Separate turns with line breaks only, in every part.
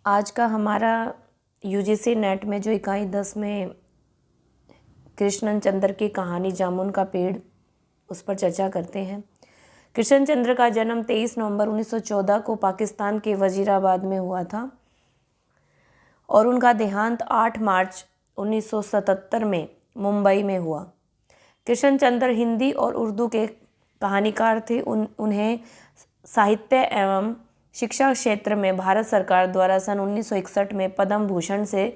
आज का हमारा यूजीसी नेट में जो इकाई 10 में कृष्ण चंद्र की कहानी जामुन का पेड़, उस पर चर्चा करते हैं। कृष्ण चंद्र का जन्म 23 नवंबर 1914 को पाकिस्तान के वजीराबाद में हुआ था और उनका देहांत 8 मार्च 1977 में मुंबई में हुआ। कृष्ण चंद्र हिंदी और उर्दू के कहानीकार थे। उन्हें साहित्य एवं शिक्षा क्षेत्र में भारत सरकार द्वारा सन 1961 में पद्म भूषण से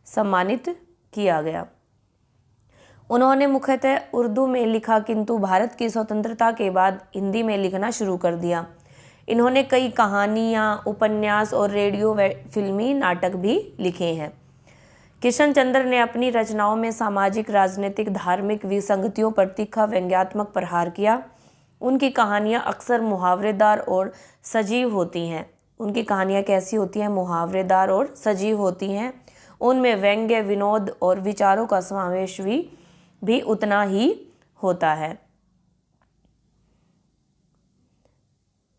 सम्मानित किया गया। उन्होंने मुख्यतः उर्दू में लिखा, किंतु भारत की स्वतंत्रता के बाद हिंदी में लिखना शुरू कर दिया। इन्होंने कई कहानियाँ, उपन्यास और रेडियो व फिल्मी नाटक भी लिखे हैं। कृष्ण चंद्र ने अपनी रचनाओं में सामाजिक, राजनीतिक, धार्मिक विसंगतियों पर तीखा व्यंग्यात्मक प्रहार किया। उनकी कहानियाँ अक्सर मुहावरेदार और सजीव होती हैं। उनकी कहानियाँ कैसी होती हैं? मुहावरेदार और सजीव होती हैं। उनमें व्यंग्य, विनोद और विचारों का समावेश भी उतना ही होता है।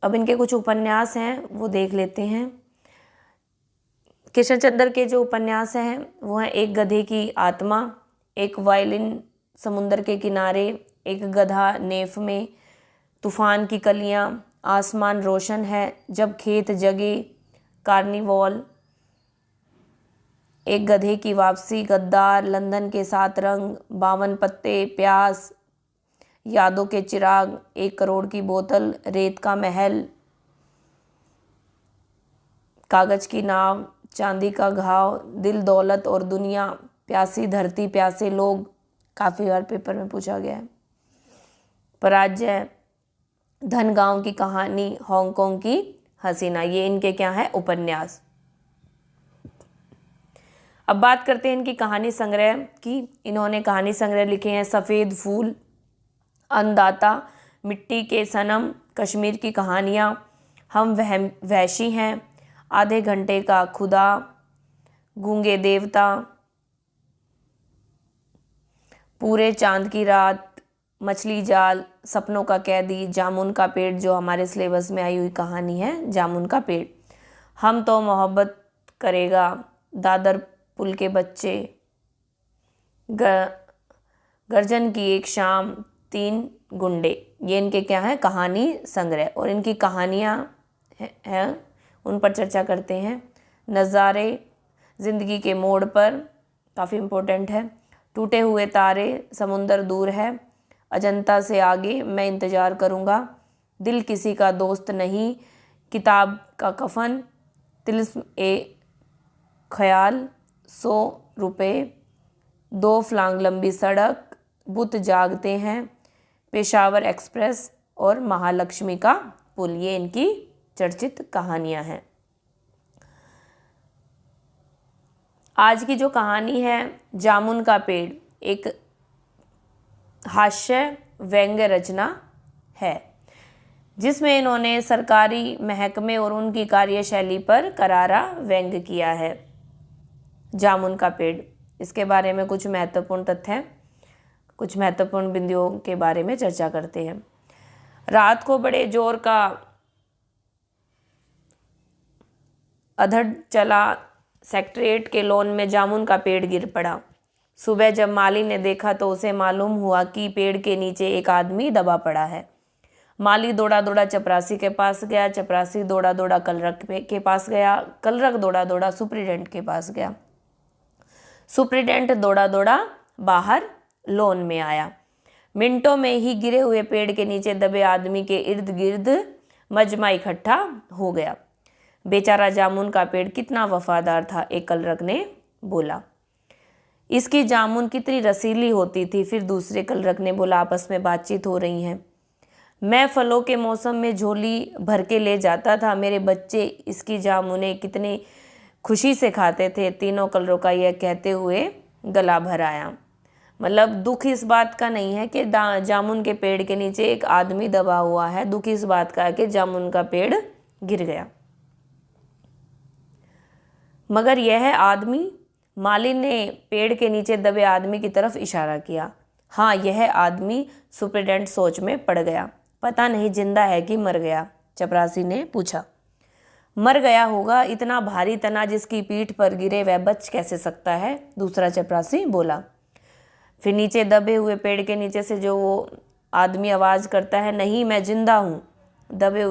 अब इनके कुछ उपन्यास हैं, वो देख लेते हैं। कृष्ण चंद्र के जो उपन्यास हैं वो हैं एक गधे की आत्मा, एक वायलिन समुंदर के किनारे, एक गधा नेफ में, तूफान की कलियां, आसमान रोशन है, जब खेत जगे, कार्निवॉल, एक गधे की वापसी, गद्दार, लंदन के 7 रंग, 52 पत्ते, प्यास, यादों के चिराग, 1 करोड़ की बोतल, रेत का महल, कागज की नाव, चांदी का घाव, दिल, दौलत और दुनिया, प्यासी धरती, प्यासे लोग, काफ़ी बार पेपर में पूछा गया है, पराजय, धन गांव की कहानी, हांगकांग की हसीना। ये इनके क्या है? उपन्यास। अब बात करते हैं इनकी कहानी संग्रह की। इन्होंने कहानी संग्रह लिखे हैं सफ़ेद फूल, अन्नदाता, मिट्टी के सनम, कश्मीर की कहानियाँ, हम वहशी हैं, आधे घंटे का खुदा, गूंगे देवता, पूरे चांद की रात, मछली जाल, सपनों का कैदी, जामुन का पेड़, जो हमारे सिलेबस में आई हुई कहानी है, जामुन का पेड़, हम तो मोहब्बत करेगा, दादर पुल के बच्चे, गर्जन की एक शाम, 3 गुंडे। ये इनके क्या है? कहानी संग्रह। और इनकी कहानियाँ हैं, उन पर चर्चा करते हैं। नज़ारे, ज़िंदगी के मोड़ पर, काफ़ी इम्पोर्टेंट है। टूटे हुए तारे, समुंदर दूर है, अजंता से आगे, मैं इंतज़ार करूँगा, दिल किसी का दोस्त नहीं, किताब का कफन, तिलिस्म ए ख्याल, 100 रुपये, 2 फलांग लंबी सड़क, बुत जागते हैं, पेशावर एक्सप्रेस और महालक्ष्मी का पुल। ये इनकी चर्चित कहानियाँ हैं। आज की जो कहानी है जामुन का पेड़, एक हास्य व्यंग्य रचना है जिसमें इन्होंने सरकारी महकमे और उनकी कार्यशैली पर करारा व्यंग्य किया है। जामुन का पेड़, इसके बारे में कुछ महत्वपूर्ण तथ्य, कुछ महत्वपूर्ण बिंदुओं के बारे में चर्चा करते हैं। रात को बड़े जोर का अधड़ चला, सेक्रेटेरिएट के लॉन में जामुन का पेड़ गिर पड़ा। सुबह जब माली ने देखा तो उसे मालूम हुआ कि पेड़ के नीचे एक आदमी दबा पड़ा है। माली दौड़ा दौड़ा चपरासी के पास गया, चपरासी दौड़ा दौड़ा कलरक के पास गया, कलरक दौड़ा दौड़ा सुप्रीडेंट के पास गया, सुप्रीडेंट दौड़ा दौड़ा बाहर लॉन में आया। मिनटों में ही गिरे हुए पेड़ के नीचे दबे आदमी के इर्द गिर्द मजमा इकट्ठा हो गया। बेचारा जामुन का पेड़ कितना वफादार था, एक कलरक ने बोला। इसकी जामुन कितनी रसीली होती थी, फिर दूसरे कलरक ने बोला। आपस में बातचीत हो रही है। मैं फलों के मौसम में झोली भर के ले जाता था, मेरे बच्चे इसकी जामुनें कितनी खुशी से खाते थे। तीनों कलरों का यह कहते हुए गला भर आया। मतलब दुख इस बात का नहीं है कि जामुन के पेड़ के नीचे एक आदमी दबा हुआ है, दुख इस बात का है कि जामुन का पेड़ गिर गया। मगर यह आदमी, माली ने पेड़ के नीचे दबे आदमी की तरफ इशारा किया। हाँ, यह आदमी, सुप्रीडेंट सोच में पड़ गया। पता नहीं जिंदा है कि मर गया, चपरासी ने पूछा। मर गया होगा, इतना भारी तना जिसकी पीठ पर गिरे वह बच कैसे सकता है, दूसरा चपरासी बोला। फिर नीचे दबे हुए पेड़ के नीचे से जो वो आदमी आवाज़ करता है, नहीं मैं जिंदा हूँ। दबे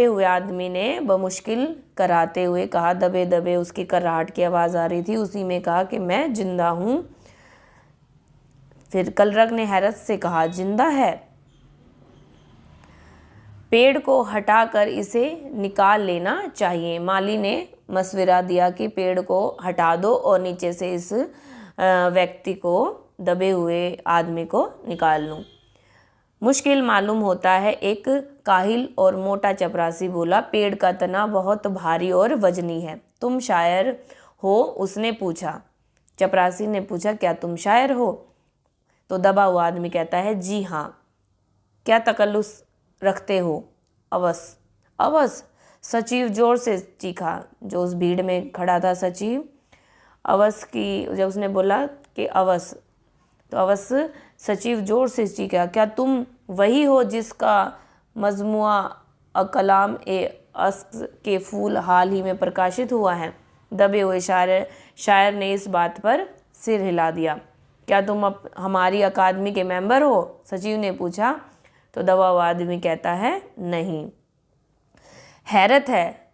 हुए आदमी ने बमुश्किल कराते हुए कहा, दबे दबे उसकी कराहट की आवाज़ आ रही थी। उसी में कहा कि मैं जिंदा हूँ। फिर कलरव ने हैरत से कहा, जिंदा है? पेड़ को हटाकर इसे निकाल लेना चाहिए। माली ने मशवरा दिया कि पेड़ को हटा दो और नीचे से इस व्यक्ति को, दबे हुए आदमी को निकाल लूँ। मुश्किल मालूम होता है, एक काहिल और मोटा चपरासी बोला। पेड़ का तना बहुत भारी और वजनी है। तुम शायर हो? उसने पूछा। चपरासी ने पूछा, क्या तुम शायर हो? तो दबा हुआ आदमी कहता है, जी हाँ। क्या तकल्लुस रखते हो? अवस। अवस? सचिव जोर से चीखा, जो उस भीड़ में खड़ा था। सचिव अवस की, जब उसने बोला कि अवस, तो अवस सचिव जोर से चीखा, क्या तुम वही हो जिसका मजमुआ कलाम ए अस्क के फूल हाल ही में प्रकाशित हुआ है? दबे हुए शायर ने इस बात पर सिर हिला दिया। क्या तुम हमारी अकादमी के मेंबर हो? सचिव ने पूछा। तो दबा हुआ आदमी कहता है, नहीं। हैरत है,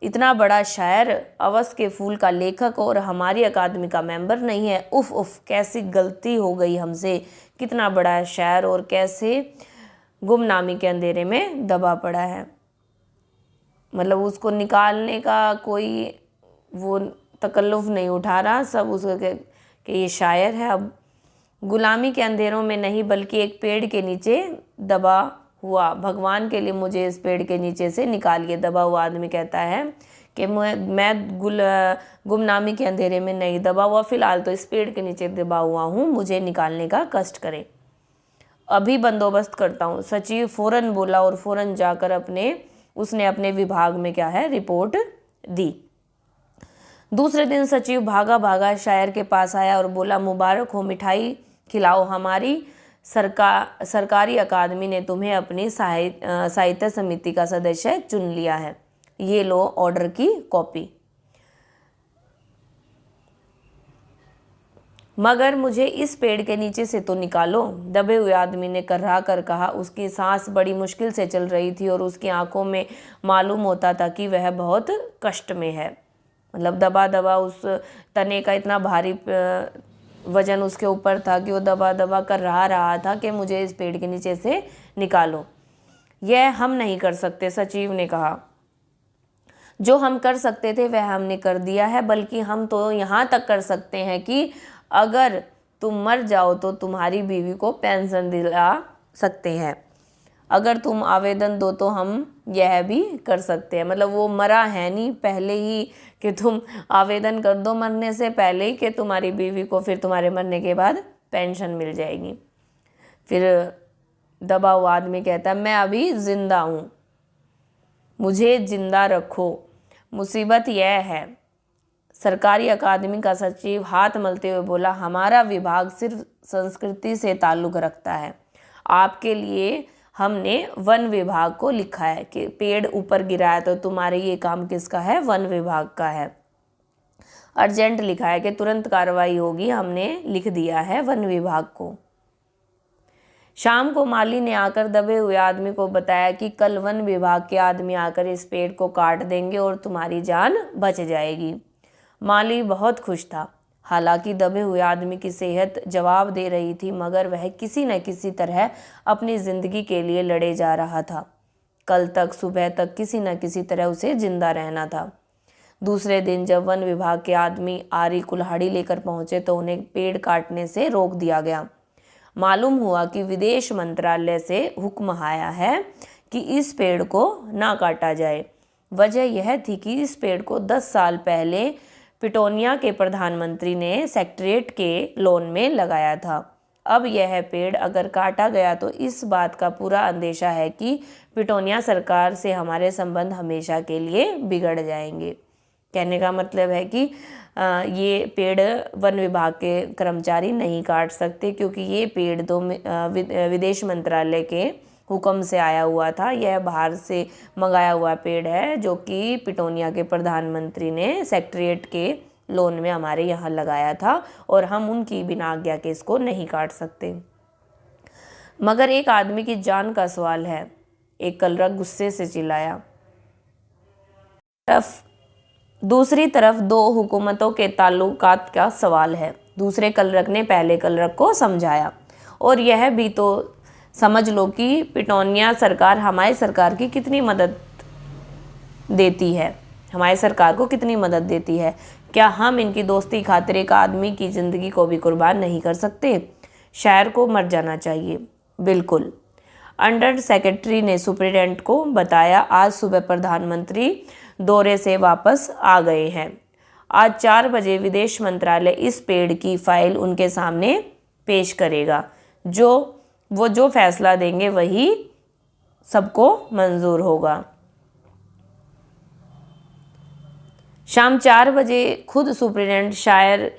इतना बड़ा शायर, अवस के फूल का लेखक और हमारी अकादमी का मेंबर नहीं है। उफ उफ, कैसी गलती हो गई हमसे। कितना बड़ा शायर और कैसे गुमनामी के अंधेरे में दबा पड़ा है। मतलब उसको निकालने का कोई वो तकल्लुफ़ नहीं उठा रहा, सब उसको कि ये शायर है। अब गुलामी के अंधेरों में नहीं, बल्कि एक पेड़ के नीचे दबा हुआ। भगवान के लिए मुझे इस पेड़ के नीचे से निकालिए। दबा हुआ आदमी कहता है कि मैं गुमनामी के अंधेरे में नहीं दबा हुआ, फिलहाल तो इस पेड़ के नीचे दबा हुआ हूँ, मुझे निकालने का कष्ट करें। अभी बंदोबस्त करता हूँ। सचिव फौरन बोला और फौरन जाकर उसने अपने विभाग में क्या है, रिपोर्ट दी। दूसरे दिन सचिव भागा भागा शायर के पास आया और बोला, मुबारक हो, मिठाई खिलाओ, हमारी सरकारी अकादमी ने तुम्हें अपनी साहित्य समिति का सदस्य चुन लिया है। ये लो ऑर्डर की कॉपी। मगर मुझे इस पेड़ के नीचे से तो निकालो, दबे हुए आदमी ने कर्रा कर कहा। उसकी सांस बड़ी मुश्किल से चल रही थी और उसकी आंखों में मालूम होता था कि वह बहुत कष्ट में है। मतलब दबा दबा उस तने का इतना भारी वजन उसके ऊपर था कि वो दबा दबा कर रहा था कि मुझे इस पेड़ के नीचे से निकालो। यह हम नहीं कर सकते, सचिव ने कहा। जो हम कर सकते थे वह हमने कर दिया है, बल्कि हम तो यहाँ तक कर सकते हैं कि अगर तुम मर जाओ तो तुम्हारी बीवी को पेंशन दिला सकते हैं। अगर तुम आवेदन दो तो हम यह भी कर सकते हैं। मतलब वो मरा है नहीं पहले ही कि तुम आवेदन कर दो मरने से पहले ही कि तुम्हारी बीवी को फिर तुम्हारे मरने के बाद पेंशन मिल जाएगी। फिर दबा हुआ आदमी कहता है, मैं अभी जिंदा हूँ, मुझे जिंदा रखो। मुसीबत यह है। सरकारी अकादमी का सचिव हाथ मलते हुए बोला, हमारा विभाग सिर्फ संस्कृति से ताल्लुक़ रखता है। आपके लिए हमने वन विभाग को लिखा है कि पेड़ ऊपर गिरा है तो तुम्हारे ये काम किसका है, वन विभाग का है। अर्जेंट लिखा है कि तुरंत कार्रवाई होगी, हमने लिख दिया है वन विभाग को। शाम को माली ने आकर दबे हुए आदमी को बताया कि कल वन विभाग के आदमी आकर इस पेड़ को काट देंगे और तुम्हारी जान बच जाएगी। माली बहुत खुश था। हालांकि दबे हुए आदमी की सेहत जवाब दे रही थी, मगर वह किसी न किसी तरह अपनी ज़िंदगी के लिए लड़े जा रहा था। कल तक सुबह तक किसी न किसी तरह उसे जिंदा रहना था। दूसरे दिन जब वन विभाग के आदमी आरी कुल्हाड़ी लेकर पहुंचे तो उन्हें पेड़ काटने से रोक दिया गया। मालूम हुआ कि विदेश मंत्रालय से हुक्म आया है कि इस पेड़ को ना काटा जाए। वजह यह थी कि इस पेड़ को 10 साल पहले पिटोनिया के प्रधानमंत्री ने सेक्रेटेरिएट के लॉन में लगाया था। अब यह पेड़ अगर काटा गया तो इस बात का पूरा अंदेशा है कि पिटोनिया सरकार से हमारे संबंध हमेशा के लिए बिगड़ जाएंगे। कहने का मतलब है कि ये पेड़ वन विभाग के कर्मचारी नहीं काट सकते, क्योंकि ये पेड़ तो विदेश मंत्रालय के हुक्म से आया हुआ था। यह बाहर से मंगाया हुआ पेड़ है जो कि पिटोनिया के प्रधानमंत्री ने सेक्रेटेरिएट के लोन में हमारे यहाँ लगाया था और हम उनकी बिना आज्ञा के इसको नहीं काट सकते। मगर एक आदमी की जान का सवाल है, एक कलरक गुस्से से चिल्लाया। दूसरी तरफ दो हुकूमतों के ताल्लुकात का सवाल है। दूसरे कलरक ने पहले कलरक को समझाया, और यह भी तो समझ लो कि पिटोनिया सरकार हमारी सरकार की कितनी मदद देती है, हमारी सरकार को कितनी मदद देती है। क्या हम इनकी दोस्ती खातिर एक आदमी की ज़िंदगी को भी कुर्बान नहीं कर सकते? शायर को मर जाना चाहिए। बिल्कुल। अंडर सेक्रेटरी ने सुप्रिटेंडेंट को बताया, आज सुबह प्रधानमंत्री दौरे से वापस आ गए हैं। आज 4 बजे विदेश मंत्रालय इस पेड़ की फाइल उनके सामने पेश करेगा। जो फैसला देंगे वही सबको मंजूर होगा। शाम 4 बजे खुद सुप्रिटेंडेंट शायर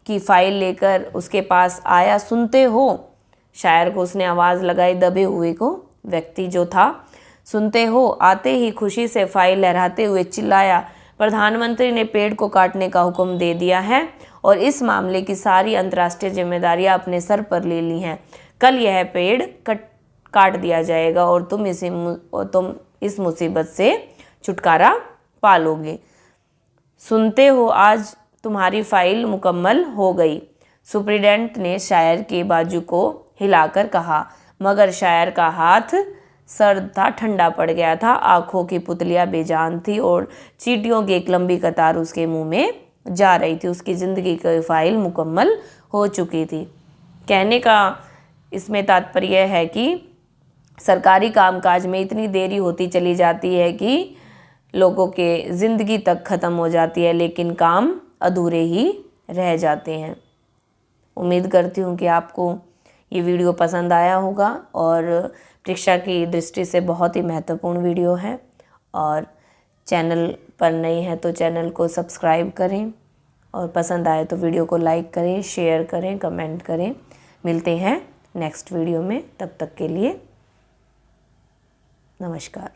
की फाइल लेकर उसके पास आया। सुनते हो? शायर को उसने आवाज़ लगाई, दबे हुए को व्यक्ति जो था। सुनते हो? आते ही खुशी से फाइल लहराते हुए चिल्लाया, प्रधानमंत्री ने पेड़ को काटने का हुक्म दे दिया है और इस मामले की सारी अंतर्राष्ट्रीय जिम्मेदारियां अपने सर पर ले ली हैं। कल यह पेड़ काट दिया जाएगा और तुम इस मुसीबत से छुटकारा पालोगे। सुनते हो? आज तुम्हारी फाइल मुकम्मल हो गई। सुप्रिटेंडेंट ने शायर के बाजू को हिलाकर कहा, मगर शायर का हाथ सर्द था, ठंडा पड़ गया था। आंखों की पुतलियां बेजान थी और चींटियों की एक लंबी कतार उसके मुंह में जा रही थी। उसकी ज़िंदगी की फाइल मुकम्मल हो चुकी थी। कहने का इसमें तात्पर्य है कि सरकारी कामकाज में इतनी देरी होती चली जाती है कि लोगों के ज़िंदगी तक ख़त्म हो जाती है, लेकिन काम अधूरे ही रह जाते हैं। उम्मीद करती हूँ कि आपको ये वीडियो पसंद आया होगा और परीक्षा की दृष्टि से बहुत ही महत्वपूर्ण वीडियो है। और चैनल पर नए हैं तो चैनल को सब्सक्राइब करें और पसंद आए तो वीडियो को लाइक करें, शेयर करें, कमेंट करें। मिलते हैं नेक्स्ट वीडियो में, तब तक के लिए नमस्कार।